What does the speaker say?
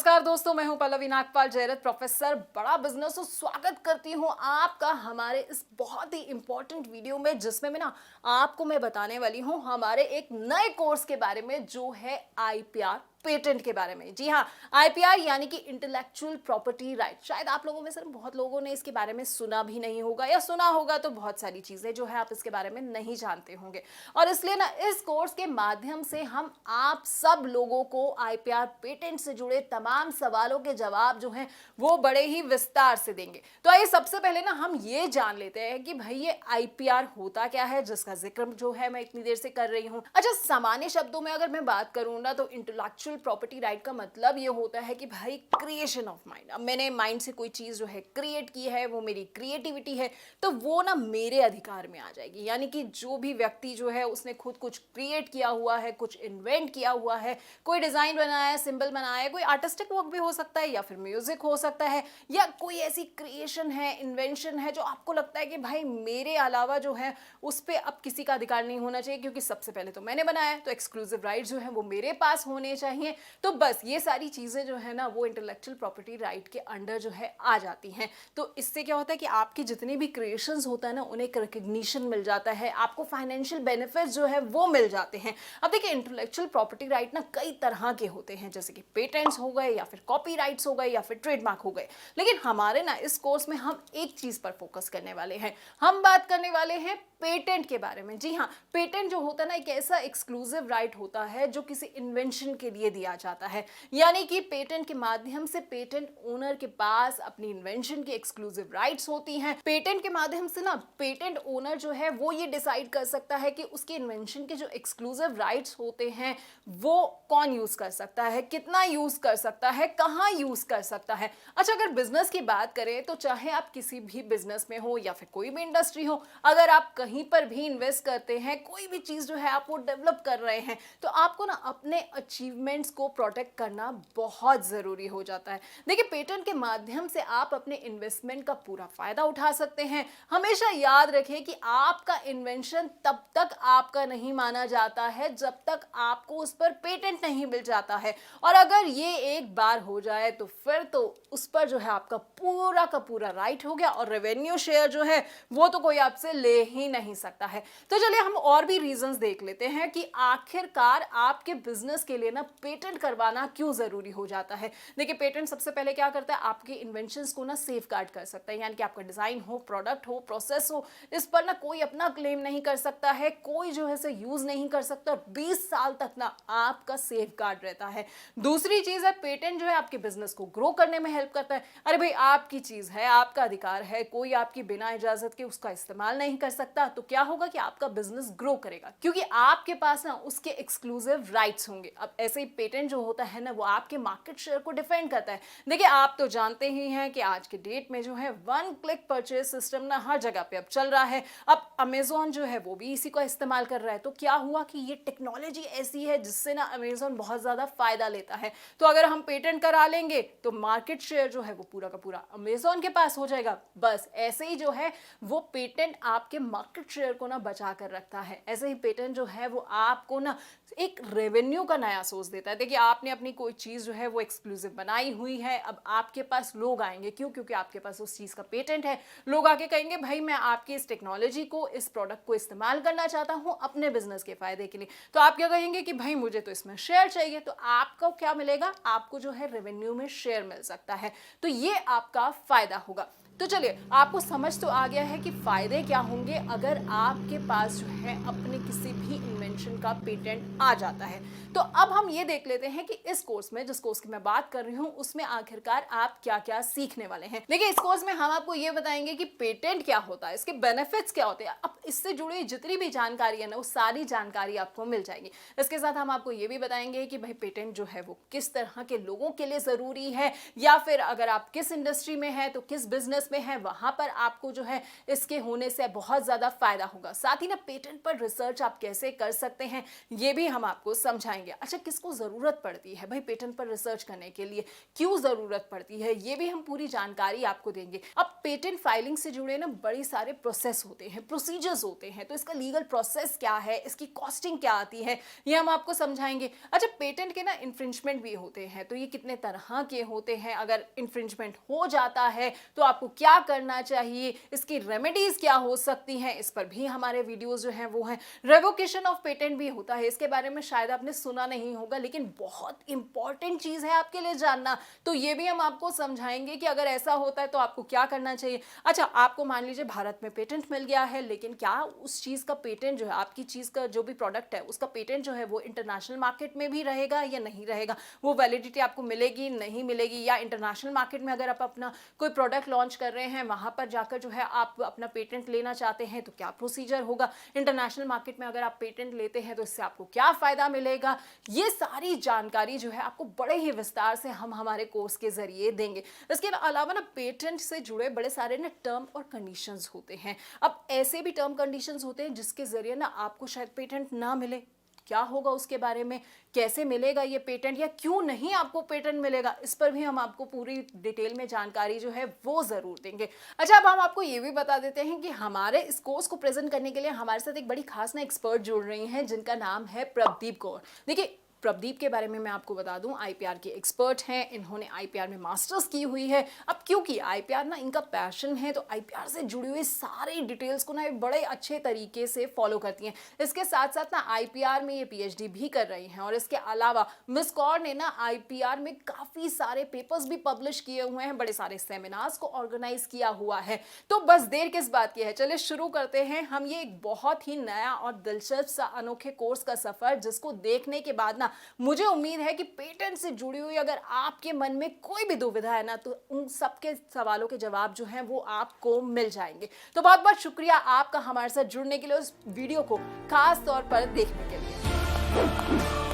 नमस्कार दोस्तों, मैं हूं पल्लवी नागपाल जयरथ, प्रोफेसर बड़ा बिजनेस। और स्वागत करती हूं आपका हमारे इस बहुत ही इंपॉर्टेंट वीडियो में, जिसमें आपको मैं बताने वाली हूं हमारे एक नए कोर्स के बारे में, जो है आईपीआर पेटेंट के बारे में। जी हाँ, आईपीआर यानी कि इंटेलेक्चुअल प्रॉपर्टी राइट। शायद आप लोगों में से बहुत लोगों ने इसके बारे में सुना भी नहीं होगा, या सुना होगा तो बहुत सारी चीजें जो है आप इसके बारे में नहीं जानते होंगे। और इसलिए ना इस कोर्स के माध्यम से हम आप सब लोगों को आईपीआर पेटेंट से जुड़े तमाम सवालों के जवाब जो हैं वो बड़े ही विस्तार से देंगे। तो आइए सबसे पहले ना हम ये जान लेते हैं कि भाई ये आईपीआर होता क्या है, जिसका जिक्र जो है मैं इतनी देर से कर रही हूँ। अच्छा, सामान्य शब्दों में अगर मैं बात करूँ ना, तो इंटेलेक्चुअल प्रॉपर्टी राइट का मतलब ये होता है कि भाई क्रिएशन ऑफ माइंड। अब मैंने माइंड से कोई चीज जो है क्रिएट की है, वो मेरी क्रिएटिविटी है, तो वो ना मेरे अधिकार में आ जाएगी। यानी कि जो भी व्यक्ति जो है उसने खुद कुछ क्रिएट किया हुआ है, कुछ इन्वेंट किया हुआ है, कोई डिजाइन बनाया है, सिंबल बनाया है, कोई आर्टिस्टिक वर्क भी हो सकता है, या फिर म्यूजिक हो सकता है, या कोई ऐसी क्रिएशन है, इन्वेंशन है जो आपको लगता है कि भाई मेरे अलावा जो है उस पर अब किसी का अधिकार नहीं होना चाहिए, क्योंकि सबसे पहले तो मैंने बनाया है, तो एक्सक्लूसिव राइट जो है वो मेरे पास होने चाहिए। तो बस ये सारी चीजें जो है ना वो इंटेलेक्चुअल प्रॉपर्टी राइट के अंडर जो है आ जाती हैं। तो इससे क्या होता है कि आपकी जितनी भी क्रिएशंस होता है ना, उन्हें रिकग्निशन मिल जाता है, आपको फाइनेंशियल बेनिफिट्स जो है वो मिल जाते हैं। अब देखिए, इंटेलेक्चुअल प्रॉपर्टी राइट ना कई तरह के होते हैं, जैसे कि पेटेंट्स हो गए, या फिर कॉपीराइट्स हो गए, या फिर ट्रेडमार्क हो गए। लेकिन हमारे ना इस कोर्स में हम एक चीज पर फोकस करने वाले हैं। हम बात करने वाले हैं पेटेंट के बारे में। जी हाँ, पेटेंट जो होता है ना एक ऐसा एक्सक्लूसिव राइट होता है जो किसी इन्वेंशन के लिए दिया जाता है। यानी कि पेटेंट के माध्यम से पेटेंट ओनर के पास अपनी इन्वेंशन की एक्सक्लूसिव राइट्स होती हैं। पेटेंट के माध्यम से ना पेटेंट ओनर जो है वो ये डिसाइड कर सकता है कि उसके इन्वेंशन के जो एक्सक्लूसिव राइट्स होते हैं वो कौन यूज कर सकता है, कितना यूज कर सकता है, कहाँ यूज कर सकता है। अच्छा, अगर बिजनेस की बात करें तो चाहे आप किसी भी बिजनेस में हो या फिर कोई भी इंडस्ट्री हो, अगर आप कहीं पर भी इन्वेस्ट करते हैं, कोई भी चीज जो है आप वो डेवलप कर रहे हैं, तो आपको ना अपने अचीवमेंट्स को प्रोटेक्ट करना बहुत जरूरी हो जाता है। देखिए, पेटेंट के माध्यम से आप अपने इन्वेस्टमेंट का पूरा फायदा उठा सकते हैं। हमेशा याद रखें कि आपका इन्वेंशन तब तक आपका नहीं माना जाता है जब तक आपको उस पर पेटेंट नहीं मिल जाता है। और अगर ये एक बार हो जाए तो फिर तो उस पर जो है आपका पूरा का पूरा राइट हो गया, और रेवेन्यू शेयर जो है वो तो कोई आपसे ले ही नहीं सकता है। तो चलिए हम और भी रीजंस देख लेते हैं कि आखिरकार आपके बिजनेस के लिए ना पेटेंट करवाना क्यों जरूरी हो जाता है। देखिए, पेटेंट सबसे पहले क्या करता है, आपके इन्वेंशंस को ना सेफगार्ड कर सकता है। यानी कि आपका डिजाइन हो, प्रोडक्ट हो, प्रोसेस हो, इस पर ना कोई अपना क्लेम नहीं कर सकता है, कोई जो है इसे यूज नहीं कर सकता, और 20 साल तक ना आपका सेफगार्ड रहता है। दूसरी चीज है, पेटेंट जो है आपके बिजनेस को ग्रो करने में हेल्प करता है। अरे भाई, आपकी चीज है, आपका अधिकार है, कोई आपकी बिना इजाजत के उसका इस्तेमाल नहीं कर सकता, तो क्या होगा कि आपका बिजनेस ग्रो करेगा, क्योंकि आपके पास ना उसके एक्सक्लूसिव राइट्स होंगे। अब ऐसे ही पेटेंट जो होता है ना वो आपके मार्केट शेयर को डिफेंड करता है। देखिए, आप तो जानते ही हैं कि आज के डेट में जो है वन क्लिक परचेज सिस्टम ना हर जगह पे अब चल रहा है। अब अमेजोन जो है वो भी इसी का इस्तेमाल कर रहा है। तो क्या हुआ कि ये टेक्नोलॉजी ऐसी है जिससे ना अमेजोन बहुत ज्यादा फायदा लेता है। तो अगर हम पेटेंट करा लेंगे तो मार्केट शेयर जो है वो पूरा का पूरा अमेजोन के पास हो जाएगा। बस ऐसे ही जो है वो पेटेंट आपके मार्केट शेयर को ना बचा कर रखता है। ऐसे ही पेटेंट जो है वो आपको ना एक रेवेन्यू का नया सोर्स देता है। देखिए, आपने अपनी कोई चीज जो है वो एक्सक्लूसिव बनाई हुई है, अब आपके पास लोग आएंगे, क्यों? क्योंकि आपके पास उस चीज का पेटेंट है। लोग आके कहेंगे भाई मैं आपकी इस टेक्नोलॉजी को, इस प्रोडक्ट को इस्तेमाल करना चाहता हूं अपने बिजनेस के फायदे के लिए। तो आप क्या कहेंगे कि भाई मुझे तो इसमें शेयर चाहिए। तो आपको क्या मिलेगा? आपको जो है रेवेन्यू में शेयर मिल सकता है। तो ये आपका फायदा होगा। तो चलिए, आपको समझ तो आ गया है कि फायदे क्या होंगे अगर आपके पास जो है अपने किसी भी इन्वेंशन का पेटेंट आ जाता है। तो अब हम ये देख लेते हैं कि इस कोर्स में, जिस कोर्स की मैं बात कर रही हूँ, उसमें आखिरकार आप क्या क्या सीखने वाले हैं। देखिए, इस कोर्स में हम आपको ये बताएंगे कि पेटेंट क्या होता है, इसके बेनिफिट्स क्या होते हैं। अब इससे जुड़ी जितनी भी जानकारी है ना वो सारी जानकारी आपको मिल जाएगी। इसके साथ हम आपको ये भी बताएंगे कि भाई पेटेंट जो है वो किस तरह के लोगों के लिए जरूरी है, या फिर अगर आप किस इंडस्ट्री में है तो किस बिजनेस में है, वहां पर आपको जो है इसके होने से बहुत ज्यादा फायदा होगा। साथ ही ना पेटेंट पर रिसर्च आप कैसे कर सकते हैं ये भी हम आपको समझाएंगे। अच्छा, किसको ज़रूरत पड़ती है भाई पेटेंट पर रिसर्च करने के लिए, क्यों ज़रूरत पड़ती है, ये भी हम पूरी जानकारी आपको देंगे। अब पेटेंट फाइलिंग से जुड़े ना बड़ी सारे प्रोसेस होते हैं, प्रोसीजर्स होते हैं, तो इसका लीगल प्रोसेस क्या है, इसकी कॉस्टिंग क्या आती है, ये हम आपको समझाएंगे। अच्छा, पेटेंट के ना इन्फ्रिंजमेंट भी होते हैं, तो ये कितने तरह के होते हैं, अगर इन्फ्रिंजमेंट हो जाता है तो आपको क्या करना चाहिए, इसकी रेमेडीज क्या हो सकती हैं, इस पर भी हमारे वीडियोस जो हैं वो हैं। रेवोकेशन ऑफ पेटेंट भी होता है, इसके बारे में शायद आपने सुना नहीं होगा, लेकिन बहुत इंपॉर्टेंट चीज है आपके लिए जानना, तो ये भी हम आपको समझाएंगे कि अगर ऐसा होता है तो आपको क्या करना चाहिए। अच्छा, आपको मान लीजिए भारत में पेटेंट मिल गया है, लेकिन क्या उस चीज का पेटेंट जो है, आपकी चीज का जो भी प्रोडक्ट है उसका पेटेंट जो है वो इंटरनेशनल मार्केट में भी रहेगा या नहीं रहेगा, वो वैलिडिटी आपको मिलेगी नहीं मिलेगी, या इंटरनेशनल मार्केट में अगर आप अपना कोई प्रोडक्ट लॉन्च कर रहे हैं वहां पर जाकर जो है आप अपना पेटेंट लेना चाहते हैं तो क्या प्रोसीजर होगा, इंटरनेशनल मार्केट में अगर आप पेटेंट लेते हैं तो इससे आपको क्या फायदा मिलेगा, ये सारी जानकारी जो है आपको बड़े ही विस्तार से हम हमारे कोर्स के जरिए देंगे। इसके अलावा ना पेटेंट से जुड़े बड़े सारे ना टर्म और कंडीशंस होते हैं। अब ऐसे भी टर्म कंडीशंस होते हैं जिसके जरिए ना आपको शायद पेटेंट ना मिले, क्या होगा उसके बारे में, कैसे मिलेगा ये पेटेंट, या क्यों नहीं आपको पेटेंट मिलेगा, इस पर भी हम आपको पूरी डिटेल में जानकारी जो है वो जरूर देंगे। अच्छा, अब हम आपको ये भी बता देते हैं कि हमारे इस कोर्स को प्रेजेंट करने के लिए हमारे साथ एक बड़ी खास ना एक्सपर्ट जुड़ रही हैं जिनका नाम है प्रदीप कौर। देखिए, प्रदीप के बारे में मैं आपको बता दूं, आईपीआर के एक्सपर्ट हैं, इन्होंने आईपीआर में मास्टर्स की हुई है। अब क्योंकि आईपीआर ना इनका पैशन है, तो आईपीआर से जुड़ी हुई सारी डिटेल्स को ना ये बड़े अच्छे तरीके से फॉलो करती हैं। इसके साथ साथ ना आईपीआर में ये पीएचडी भी कर रही हैं, और इसके अलावा मिस कौर ने ना आईपीआर में काफ़ी सारे पेपर्स भी पब्लिश किए हुए हैं, बड़े सारे सेमिनार्स को ऑर्गेनाइज किया हुआ है। तो बस देर किस बात की है, चलिए शुरू करते हैं हम ये एक बहुत ही नया और दिलचस्प सा अनोखे कोर्स का सफ़र, जिसको देखने के बाद ना मुझे उम्मीद है कि पेटेंट से जुड़ी हुई अगर आपके मन में कोई भी दुविधा है ना, तो उन सबके सवालों के जवाब जो हैं वो आपको मिल जाएंगे। तो बहुत बहुत शुक्रिया आपका हमारे साथ जुड़ने के लिए, उस वीडियो को खास तौर पर देखने के लिए।